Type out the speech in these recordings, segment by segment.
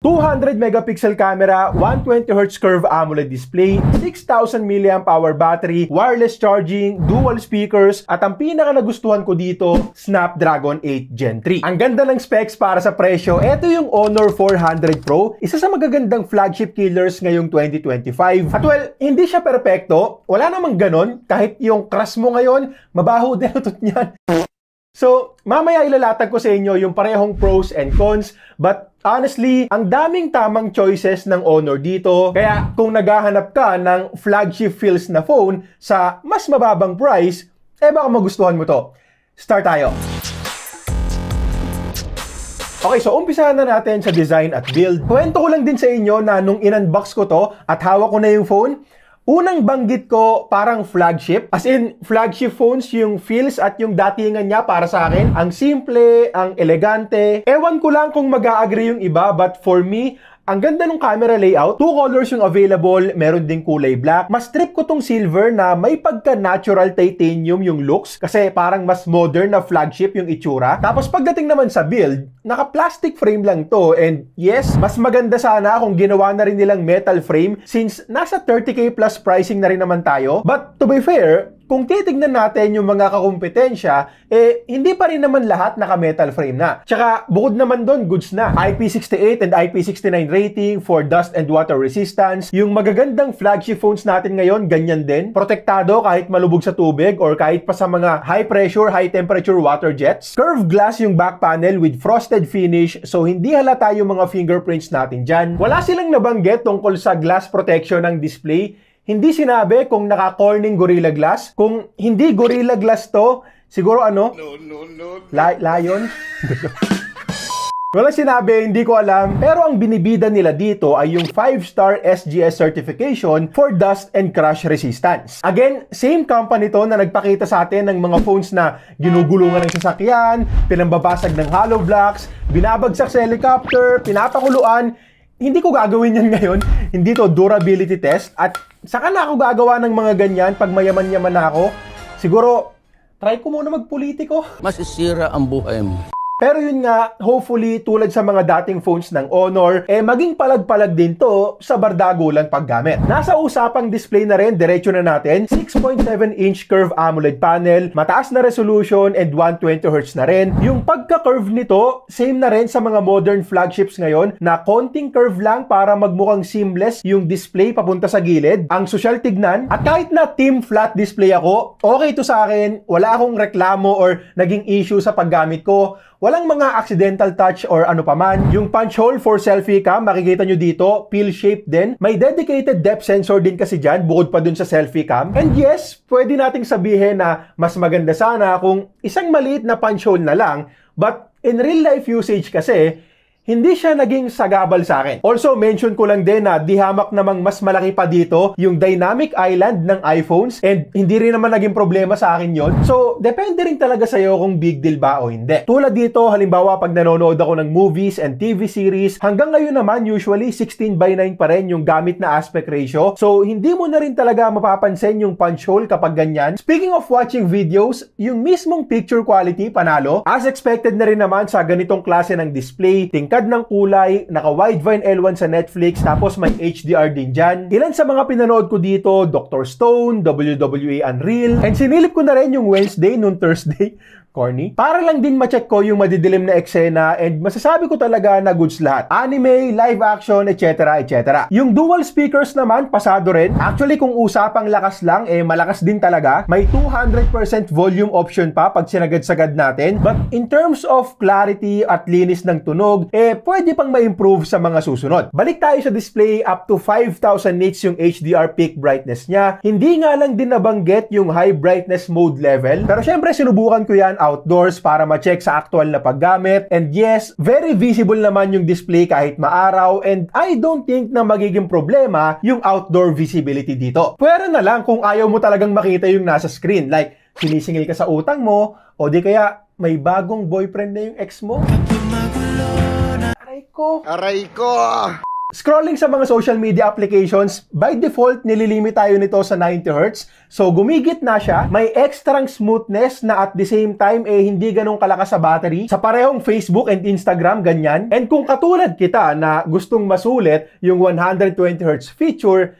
200 megapixel camera, 120Hz curve AMOLED display, 6,000 mAh battery, wireless charging, dual speakers, at ang pinaka nagustuhan ko dito, Snapdragon 8 Gen 3. Ang ganda ng specs para sa presyo. Ito yung Honor 400 Pro, isa sa magagandang flagship killers ngayong 2025. At well, hindi siya perpekto, wala namang ganon, kahit yung crush mo ngayon, mabaho din utot niyan. So, mamaya ilalatag ko sa inyo yung parehong pros and cons, but honestly, ang daming tamang choices ng Honor dito. Kaya kung naghahanap ka ng flagship feels na phone sa mas mababang price, baka magustuhan mo to. Start tayo! Okay, so umpisahan na natin sa design at build. Kwento ko lang din sa inyo na nung in-unbox ko to at hawak ko na yung phone, unang banggit ko parang flagship. As in, flagship phones yung feels at yung datingan niya para sa akin. Ang simple, ang elegante. Ewan ko lang kung mag-a-agree yung iba, but for me, ang ganda ng camera layout. 2 colors yung available, meron ding kulay black. Mas trip ko tong silver na may pagka-natural titanium yung looks kasi parang mas modern na flagship yung itsura. Tapos pagdating naman sa build, naka-plastic frame lang to, and yes, mas maganda sana kung ginawa na rin nilang metal frame since nasa 30K plus pricing na rin naman tayo. But to be fair, kung titignan natin yung mga kakumpetensya, hindi pa rin naman lahat naka-metal frame na. Tsaka, bukod naman doon, goods na. IP68 and IP69 rating for dust and water resistance. Yung magagandang flagship phones natin ngayon, ganyan din. Protektado kahit malubog sa tubig or kahit pa sa mga high pressure, high temperature water jets. Curved glass yung back panel with frosted finish, so hindi halata yung mga fingerprints natin dyan. Wala silang nabanggit tungkol sa glass protection ng display. Hindi sinabi kung naka-Corning Gorilla Glass. Kung hindi Gorilla Glass to, siguro ano? Lion? Walang sinabi, hindi ko alam. Pero ang binibida nila dito ay yung 5-star SGS certification for dust and crash resistance. Again, same company to na nagpakita sa atin ng mga phones na ginugulungan ng sasakyan, pinambabasag ng hollow blocks, binabagsak sa helicopter, pinapakuluan. Hindi ko gagawin yan ngayon. Hindi to durability test. At saka na ako gagawa ng mga ganyan pag mayaman-yaman na ako. Siguro, try ko muna magpolitiko. Masisira ang buhay mo. Pero yun nga, hopefully, tulad sa mga dating phones ng Honor, maging palag-palag din to sa bardagulan paggamit. Nasa usapang display na rin, diretso na natin, 6.7-inch curve AMOLED panel, mataas na resolution and 120Hz na rin. Yung pagka-curve nito, same na rin sa mga modern flagships ngayon na konting curve lang para magmukhang seamless yung display papunta sa gilid. Ang sosyal tignan, at kahit na team flat display ako, okay to sa akin, wala akong reklamo or naging issue sa paggamit ko. Walang mga accidental touch or ano paman. Yung punch hole for selfie cam, makikita nyo dito, pill-shaped din. May dedicated depth sensor din kasi dyan, bukod pa dun sa selfie cam. And yes, pwede nating sabihin na mas maganda sana kung isang maliit na punch hole na lang, but in real life usage kasi, hindi siya naging sagabal sa akin. Also, mention ko lang din na di hamak namang mas malaki pa dito yung dynamic island ng iPhones, and hindi rin naman naging problema sa akin yon. So, depende rin talaga sa'yo kung big deal ba o hindi. Tulad dito, halimbawa pag nanonood ako ng movies and TV series, hanggang ngayon naman usually 16:9 pa rin yung gamit na aspect ratio. So, hindi mo na rin talaga mapapansin yung punch hole kapag ganyan. Speaking of watching videos, yung mismong picture quality panalo. As expected na rin naman sa ganitong klase ng display, tingkad ng kulay, naka-Widevine L1 sa Netflix, tapos may HDR din dyan. Ilan sa mga pinanood ko dito, Dr. Stone, WWE Unreal, and sinilip ko na rin yung Wednesday nung Thursday. Corny. Para lang din ma-check ko yung madidilim na eksena, and masasabi ko talaga na goods lahat. Anime, live action, etc. etc. Yung dual speakers naman, pasado rin. Actually, kung usapang lakas lang, malakas din talaga. May 200% volume option pa pag sinagad-sagad natin. But in terms of clarity at linis ng tunog, pwede pang ma-improve sa mga susunod. Balik tayo sa display, up to 5,000 nits yung HDR peak brightness niya. Hindi nga lang din nabanggit yung high brightness mode level. Pero syempre, sinubukan ko yan outdoors para ma-check sa actual na paggamit. And yes, very visible naman yung display kahit maaraw, and I don't think na magiging problema yung outdoor visibility dito. Pwera na lang kung ayaw mo talagang makita yung nasa screen, like sinisingil ka sa utang mo, o di kaya may bagong boyfriend na yung ex mo. Aray ko! Scrolling sa mga social media applications, by default, nililimit tayo nito sa 90Hz. So, gumigit na siya. May extrang smoothness na at the same time, hindi ganun kalakas sa battery. Sa parehong Facebook and Instagram, ganyan. And kung katulad kita na gustong masulit yung 120Hz feature,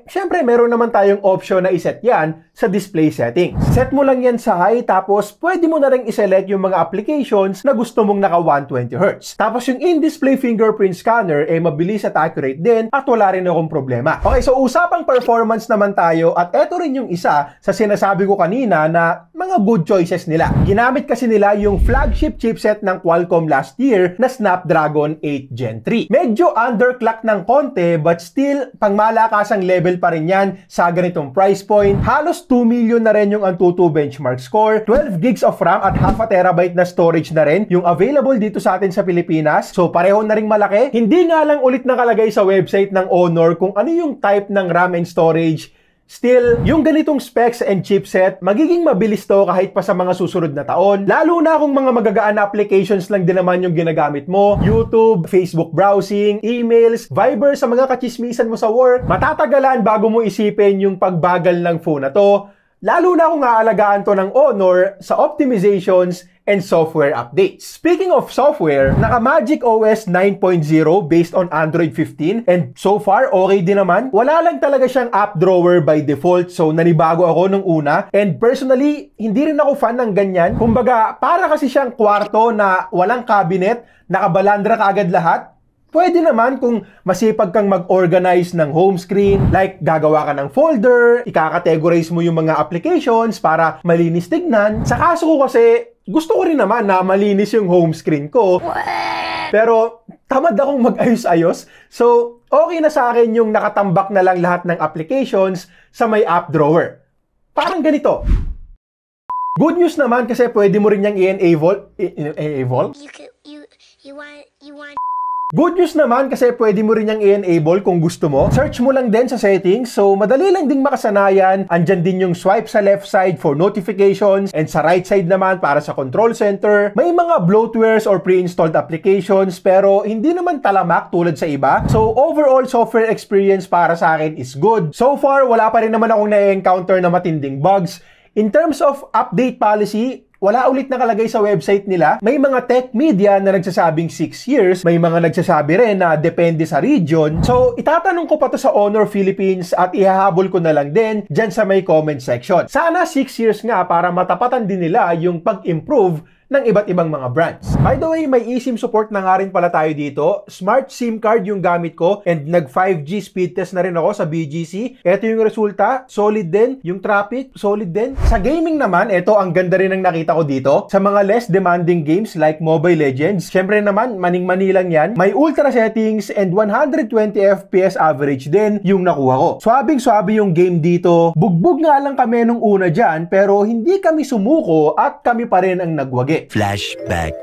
syempre meron naman tayong option na iset yan sa display settings. Set mo lang yan sa high, tapos pwede mo na rin iselect yung mga applications na gusto mong naka 120Hz. Tapos yung in-display fingerprint scanner, mabilis at accurate din at wala rin akong problema. Okay, so usapang performance naman tayo at eto rin yung isa sa sinasabi ko kanina na mga good choices nila. Ginamit kasi nila yung flagship chipset ng Qualcomm last year na Snapdragon 8 Gen 3. Medyo underclock ng konti but still pangmalakasang level pa rin yan sa ganitong price point. Halos 2 million na rin yung Antutu benchmark score, 12 gigs of RAM at half a terabyte na storage na rin yung available dito sa atin sa Pilipinas. So pareho na rin malaki. Hindi nga lang ulit nakalagay sa website ng Honor kung ano yung type ng RAM and storage. Still, yung ganitong specs and chipset, magiging mabilis to kahit pa sa mga susunod na taon. Lalo na kung mga magagaan na applications lang din naman yung ginagamit mo. YouTube, Facebook browsing, emails, Viber sa mga kachismisan mo sa work. Matatagalan bago mo isipin yung pagbagal ng phone na to. Lalo na kung aalagaan to ng Honor sa optimizations and software updates. Speaking of software, naka Magic OS 9.0 based on Android 15 and so far okay din naman. Wala lang talaga siyang app drawer by default, so nanibago ako nung una and personally hindi rin ako fan ng ganyan. Kumbaga para kasi siyang kwarto na walang cabinet, nakabalandra kaagad lahat. Pwede naman kung masipag kang mag-organize ng home screen, like gagawa ka ng folder, ikakategorize mo yung mga applications para malinis tignan. Sa kaso ko kasi, gusto ko rin naman na malinis yung home screen ko. Pero tamad akong mag-ayos-ayos. So, okay na sa akin yung nakatambak na lang lahat ng applications sa may app drawer. Parang ganito. Good news naman kasi pwede mo rin niyang i-enable. You want Good news naman kasi pwede mo rin niyang i-enable kung gusto mo. Search mo lang din sa settings, so madali lang ding makasanayan. Andyan din yung swipe sa left side for notifications and sa right side naman para sa control center. May mga bloatwares or pre-installed applications pero hindi naman talamak tulad sa iba. So overall software experience para sa akin is good. So far, wala pa rin naman akong na-encounter na matinding bugs. In terms of update policy, wala ulit nakalagay sa website nila. May mga tech media na nagsasabing 6 years. May mga nagsasabi rin na depende sa region. So, itatanong ko pa to sa Honor Philippines at ihahabol ko na lang din dyan sa may comment section. Sana 6 years nga para matapatan din nila yung pag-improve ng iba't ibang mga brands. By the way, may eSIM support na nga rin pala tayo dito. Smart SIM card yung gamit ko and nag 5G speed test na rin ako sa BGC. Ito yung resulta, solid din. Yung traffic, solid din. Sa gaming naman, ito ang ganda rin ng nakita ko dito. Sa mga less demanding games like Mobile Legends, syempre naman, maning-mani lang yan. May ultra settings and 120 FPS average din yung nakuha ko. Swabing-swabe yung game dito. Bugbog nga lang kami nung una dyan, pero hindi kami sumuko at kami pa rin ang nagwagi. Flashback.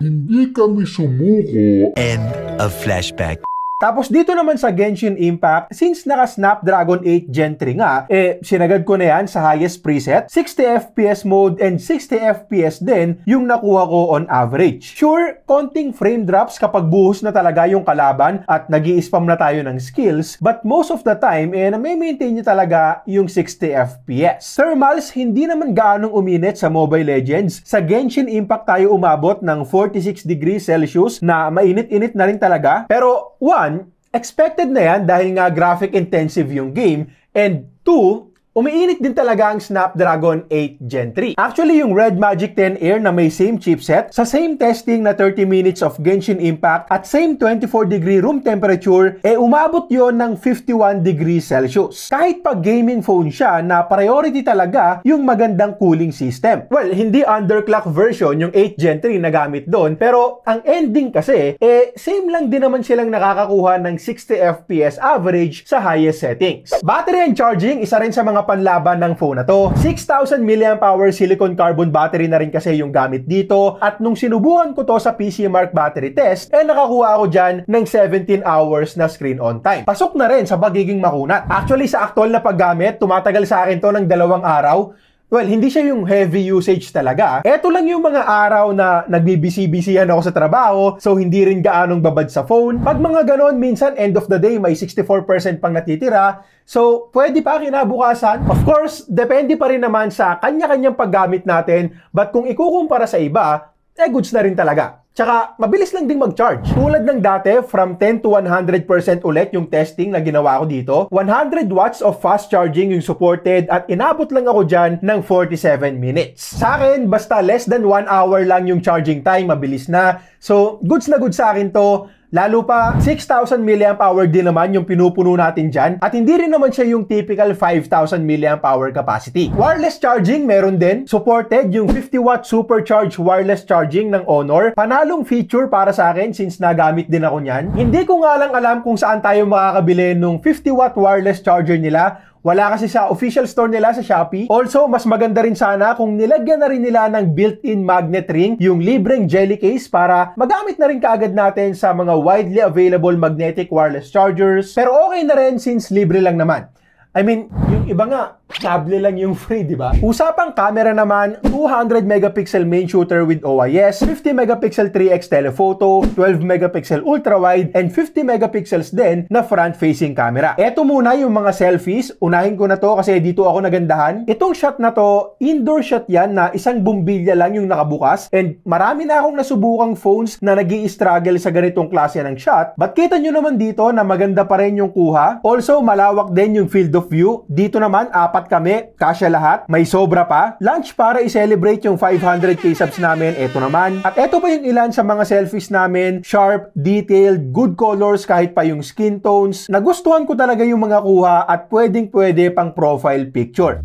Hindi kami sumuko. End of flashback. Tapos dito naman sa Genshin Impact, since naka Snapdragon 8 Gen 3 nga, sinagad ko na yan sa highest preset, 60 FPS mode and 60 FPS din yung nakuha ko on average. Sure, konting frame drops kapag buhos na talaga yung kalaban at nag-i-spam na tayo ng skills, but most of the time, na-maintain nyo talaga yung 60 FPS. Thermals, hindi naman gaanong uminit sa Mobile Legends. Sa Genshin Impact tayo umabot ng 46 degrees Celsius na mainit-init na rin talaga. Pero, one, expected na yan dahil nga graphic intensive yung game, and 2, umiinit din talaga ang Snapdragon 8 Gen 3. Actually, yung Red Magic 10 Air na may same chipset, sa same testing na 30 minutes of Genshin Impact at same 24-degree room temperature, umabot yon ng 51 degrees Celsius. Kahit pa gaming phone siya na priority talaga yung magandang cooling system. Well, hindi underclock version yung 8 Gen 3 na gamit doon, pero ang ending kasi, same lang din naman silang nakakakuha ng 60 FPS average sa highest settings. Battery and charging, isa rin sa mga panlaban ng phone na to. 6,000 mAh silicon carbon battery na rin kasi yung gamit dito. At nung sinubukan ko to sa PCMark battery test, nakakuha ako dyan ng 17 hours na screen on time. Pasok na rin sa pagiging makunat. Actually, sa aktual na paggamit, tumatagal sa akin to ng 2 araw. well, hindi siya yung heavy usage talaga. Eto lang yung mga araw na nagbibisi-bisihan ako sa trabaho, so hindi rin gaanong babad sa phone. Pag mga ganon, minsan end of the day may 64% pang natitira. So, pwede pa kinabukasan. Of course, depende pa rin naman sa kanya-kanyang paggamit natin. But kung ikukumpara sa iba, goods na rin talaga. Tsaka, mabilis lang ding mag-charge. Tulad ng dati, from 10 to 100% ulit yung testing na ginawa ko dito. 100 watts of fast charging yung supported at inabot lang ako dyan ng 47 minutes. Sa akin, basta less than 1 hour lang yung charging time, mabilis na. So, goods na goods sa akin to. Lalo pa, 6,000 mAh din naman yung pinupuno natin dyan. At hindi rin naman siya yung typical 5,000 mAh capacity. Wireless charging, meron din. Supported yung 50-watt supercharged wireless charging ng Honor. Panalong feature para sa akin since nagamit din ako niyan. Hindi ko nga lang alam kung saan tayo makakabili nung 50-watt wireless charger nila. Wala kasi sa official store nila sa Shopee. Also, mas maganda rin sana kung nilagyan na rin nila ng built-in magnet ring, yung libreng jelly case para magamit na rin kaagad natin sa mga widely available magnetic wireless chargers. Pero okay na rin since libre lang naman. I mean, yung iba nga, kable lang yung free, di ba? Usapang camera naman, 200 megapixel main shooter with OIS, 50 megapixel 3x telephoto, 12 megapixel ultra-wide, and 50 megapixels din na front-facing camera. Eto muna yung mga selfies. Unahin ko na to kasi dito ako nagandahan. Itong shot na to, indoor shot yan na isang bumbilya lang yung nakabukas. And marami na akong nasubukang phones na nag-i-struggle sa ganitong klase ng shot. But kita nyo naman dito na maganda pa rin yung kuha. Also, malawak din yung field of view. Dito naman, 4 kami, kasya lahat. May sobra pa. Lunch para i-celebrate yung 500k subs namin. Eto naman. At eto pa yung ilan sa mga selfies namin. Sharp, detailed, good colors kahit pa yung skin tones. Nagustuhan ko talaga yung mga kuha at pwedeng-pwede pang profile picture.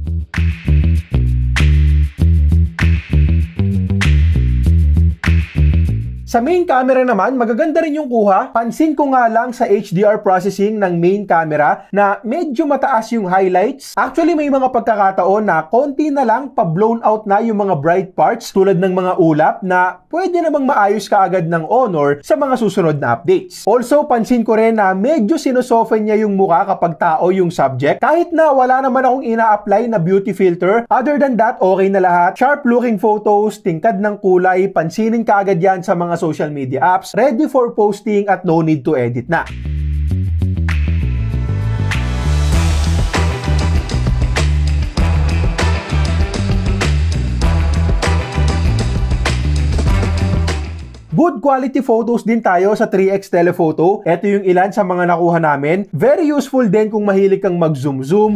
Sa main camera naman, magaganda rin yung kuha. Pansin ko nga lang sa HDR processing ng main camera na medyo mataas yung highlights. Actually, may mga pagkakataon na konti na lang pa-blown out na yung mga bright parts tulad ng mga ulap na pwede namang maayos kaagad ng Honor sa mga susunod na updates. Also, pansin ko rin na medyo sinusoften niya yung mukha kapag tao yung subject. Kahit na wala naman akong ina-apply na beauty filter, other than that, okay na lahat. Sharp-looking photos, tingkad ng kulay, pansinin kaagad yan sa mga social media apps, ready for posting at no need to edit na. Good quality photos din tayo sa 3x telephoto. Ito yung ilan sa mga nakuha namin. Very useful din kung mahilig kang mag-zoom-zoom.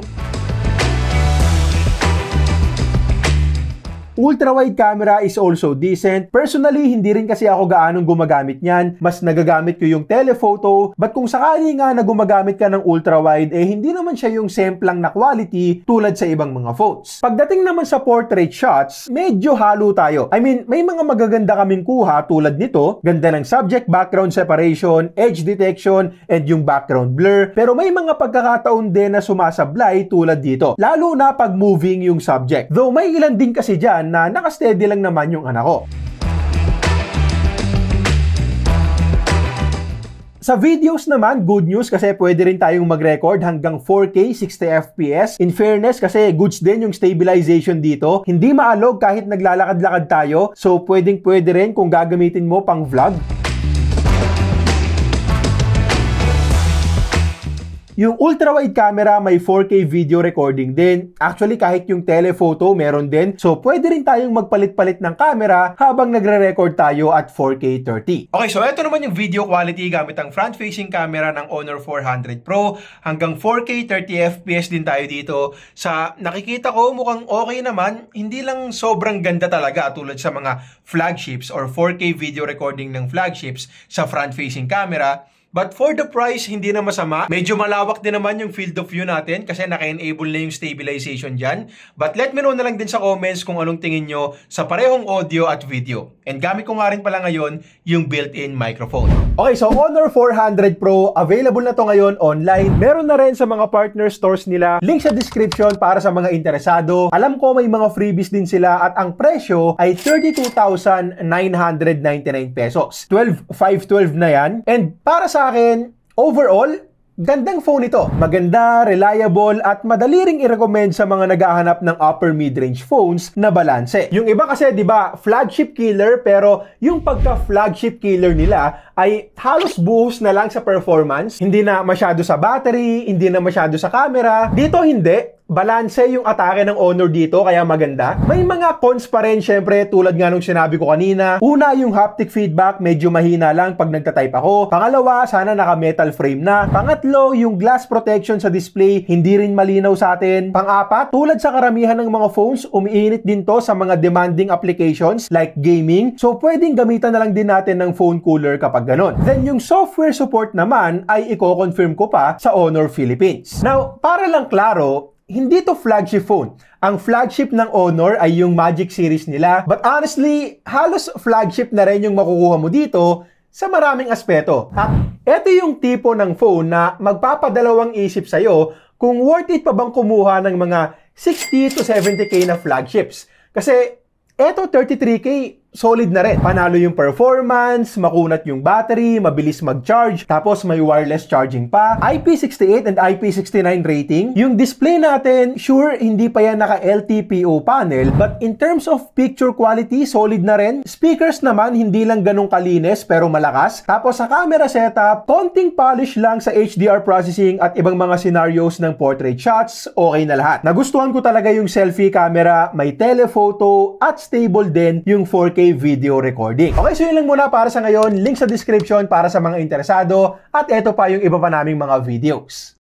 Ultra-wide camera is also decent. Personally, hindi rin kasi ako gaanong gumagamit niyan. Mas nagagamit ko yung telephoto. But kung sakali nga na gumagamit ka ng ultra-wide, hindi naman siya yung semplang na quality tulad sa ibang mga phones. Pagdating naman sa portrait shots, medyo halo tayo. I mean, may mga magaganda kaming kuha tulad nito. Ganda ng subject-background separation, edge detection, and yung background blur. Pero may mga pagkakataon din na sumasablay tulad dito. Lalo na pag moving yung subject. Though may ilan din kasi dyan na nakasteady lang naman yung anak ko. Sa videos naman, good news kasi pwede rin tayong mag-record hanggang 4K 60fps. In fairness kasi goods din yung stabilization dito. Hindi maalog kahit naglalakad-lakad tayo. So pwedeng-pwede rin kung gagamitin mo pang vlog. Yung ultra-wide camera may 4K video recording din. Actually, kahit yung telephoto meron din. So, pwede rin tayong magpalit-palit ng camera habang nagre-record tayo at 4K 30. Okay, so ito naman yung video quality gamit ang front-facing camera ng Honor 400 Pro. Hanggang 4K 30fps din tayo dito. Sa nakikita ko, mukhang okay naman. Hindi lang sobrang ganda talaga tulad sa mga flagships or 4K video recording ng flagships sa front-facing camera. But for the price, hindi na masama. Medyo malawak din naman yung field of view natin kasi naka-enable na yung stabilization dyan. But let me know na lang din sa comments kung anong tingin nyo sa parehong audio at video. And gamit ko nga rin pala ngayon yung built-in microphone. Okay, so Honor 400 Pro, available na to ngayon online. Meron na rin sa mga partner stores nila. Link sa description para sa mga interesado. Alam ko may mga freebies din sila at ang presyo ay 32,999 pesos. 12,512 na yan. And para sa akin, overall, gandang phone ito. Maganda, reliable, at madali ring i-recommend sa mga naghahanap ng upper mid-range phones na balanse. Yung iba kasi, di ba, flagship killer, pero yung pagka-flagship killer nila ay halos buhos na lang sa performance. Hindi na masyado sa battery, hindi na masyado sa camera. Dito hindi. Balanse yung atake ng Honor dito, kaya maganda. May mga cons pa rin, syempre, tulad nga nung sinabi ko kanina. Una, yung haptic feedback, medyo mahina lang pag nagtatype ako. Pangalawa, sana naka-metal frame na. Pangatlo, yung glass protection sa display, hindi rin malinaw sa atin. Pang-apat, tulad sa karamihan ng mga phones, umiinit din to sa mga demanding applications like gaming. So, pwedeng gamitan na lang din natin ng phone cooler kapag ganon. Then, yung software support naman ay i-confirm ko pa sa Honor Philippines. Now, para lang klaro, hindi to flagship phone. Ang flagship ng Honor ay yung Magic series nila. But honestly, halos flagship na rin yung makukuha mo dito sa maraming aspeto. At ito yung tipo ng phone na magpapadalawang isip sa'yo kung worth it pa bang kumuha ng mga 60 to 70k na flagships. Kasi eto 33k, solid na rin. Panalo yung performance, makunat yung battery, mabilis mag-charge, tapos may wireless charging pa. IP68 and IP69 rating. Yung display natin, sure, hindi pa yan naka-LTPO panel, but in terms of picture quality, solid na rin. Speakers naman, hindi lang ganun kalinis, pero malakas. Tapos sa camera setup, konting polish lang sa HDR processing at ibang mga scenarios ng portrait shots, okay na lahat. Nagustuhan ko talaga yung selfie camera, may telephoto, at stable din yung 4K video recording. Okay, so yun lang muna para sa ngayon. Link sa description para sa mga interesado at eto pa yung iba pa naming mga videos.